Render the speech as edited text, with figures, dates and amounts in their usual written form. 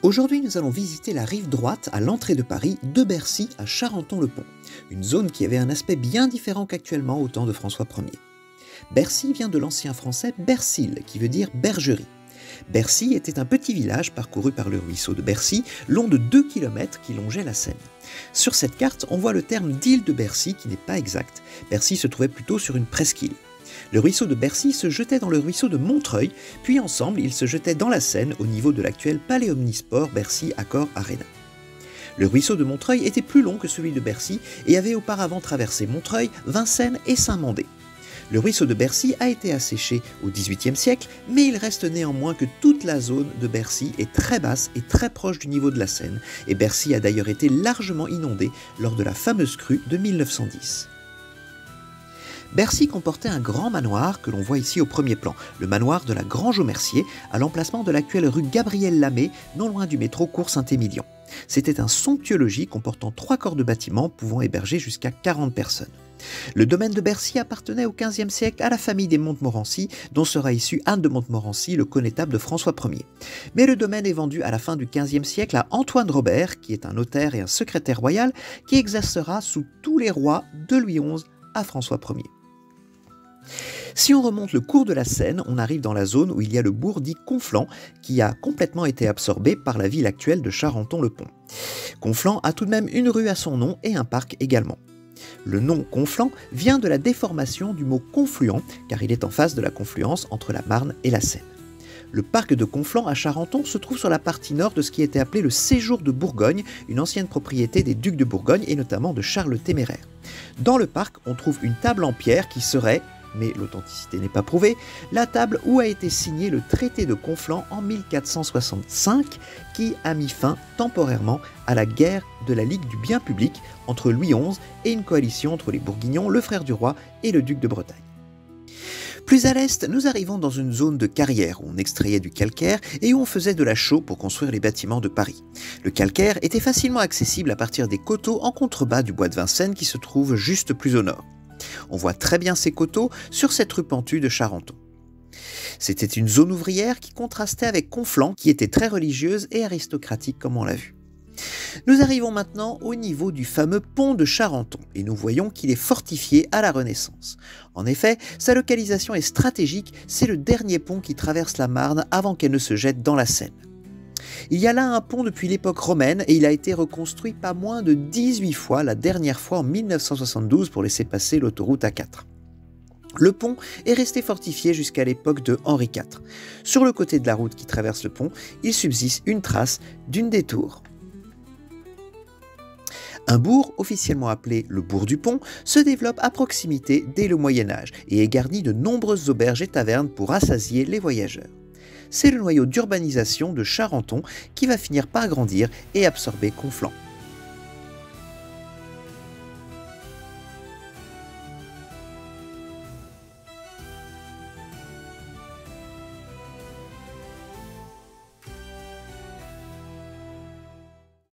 Aujourd'hui, nous allons visiter la rive droite à l'entrée de Paris, de Bercy à Charenton-le-Pont, une zone qui avait un aspect bien différent qu'actuellement au temps de François Ier. Bercy vient de l'ancien français Bercil, qui veut dire bergerie. Bercy était un petit village parcouru par le ruisseau de Bercy, long de 2 km qui longeait la Seine. Sur cette carte, on voit le terme d'île de Bercy qui n'est pas exact. Bercy se trouvait plutôt sur une presqu'île. Le ruisseau de Bercy se jetait dans le ruisseau de Montreuil, puis ensemble ils se jetaient dans la Seine au niveau de l'actuel Palais Omnisport Bercy Accor Arena. Le ruisseau de Montreuil était plus long que celui de Bercy et avait auparavant traversé Montreuil, Vincennes et Saint-Mandé. Le ruisseau de Bercy a été asséché au XVIIIe siècle, mais il reste néanmoins que toute la zone de Bercy est très basse et très proche du niveau de la Seine, et Bercy a d'ailleurs été largement inondé lors de la fameuse crue de 1910. Bercy comportait un grand manoir que l'on voit ici au premier plan, le manoir de la Grange-aux-Merciers, à l'emplacement de l'actuelle rue Gabriel-Lamé, non loin du métro Cours-Saint-Émilion. C'était un somptueux logis comportant 3 corps de bâtiment pouvant héberger jusqu'à 40 personnes. Le domaine de Bercy appartenait au XVe siècle à la famille des Montmorency, dont sera issue Anne de Montmorency, le connétable de François Ier. Mais le domaine est vendu à la fin du XVe siècle à Antoine Robert, qui est un notaire et un secrétaire royal, qui exercera sous tous les rois de Louis XI à François Ier. Si on remonte le cours de la Seine, on arrive dans la zone où il y a le bourg dit Conflans, qui a complètement été absorbé par la ville actuelle de Charenton-le-Pont. Conflans a tout de même une rue à son nom et un parc également. Le nom Conflans vient de la déformation du mot confluent, car il est en face de la confluence entre la Marne et la Seine. Le parc de Conflans à Charenton se trouve sur la partie nord de ce qui était appelé le Séjour de Bourgogne, une ancienne propriété des ducs de Bourgogne et notamment de Charles le Téméraire. Dans le parc, on trouve une table en pierre qui serait, mais l'authenticité n'est pas prouvée, la table où a été signé le traité de Conflans en 1465 qui a mis fin temporairement à la guerre de la Ligue du bien public entre Louis XI et une coalition entre les Bourguignons, le frère du roi et le duc de Bretagne. Plus à l'est, nous arrivons dans une zone de carrière où on extrayait du calcaire et où on faisait de la chaux pour construire les bâtiments de Paris. Le calcaire était facilement accessible à partir des coteaux en contrebas du bois de Vincennes qui se trouve juste plus au nord. On voit très bien ces coteaux sur cette rue pentue de Charenton. C'était une zone ouvrière qui contrastait avec Conflans, qui était très religieuse et aristocratique comme on l'a vu. Nous arrivons maintenant au niveau du fameux pont de Charenton et nous voyons qu'il est fortifié à la Renaissance. En effet, sa localisation est stratégique, c'est le dernier pont qui traverse la Marne avant qu'elle ne se jette dans la Seine. Il y a là un pont depuis l'époque romaine et il a été reconstruit pas moins de 18 fois, la dernière fois en 1972 pour laisser passer l'autoroute A4. Le pont est resté fortifié jusqu'à l'époque de Henri IV. Sur le côté de la route qui traverse le pont, il subsiste une trace d'une des tours. Un bourg, officiellement appelé le bourg du Pont, se développe à proximité dès le Moyen-Âge et est garni de nombreuses auberges et tavernes pour rassasier les voyageurs. C'est le noyau d'urbanisation de Charenton qui va finir par grandir et absorber Conflans.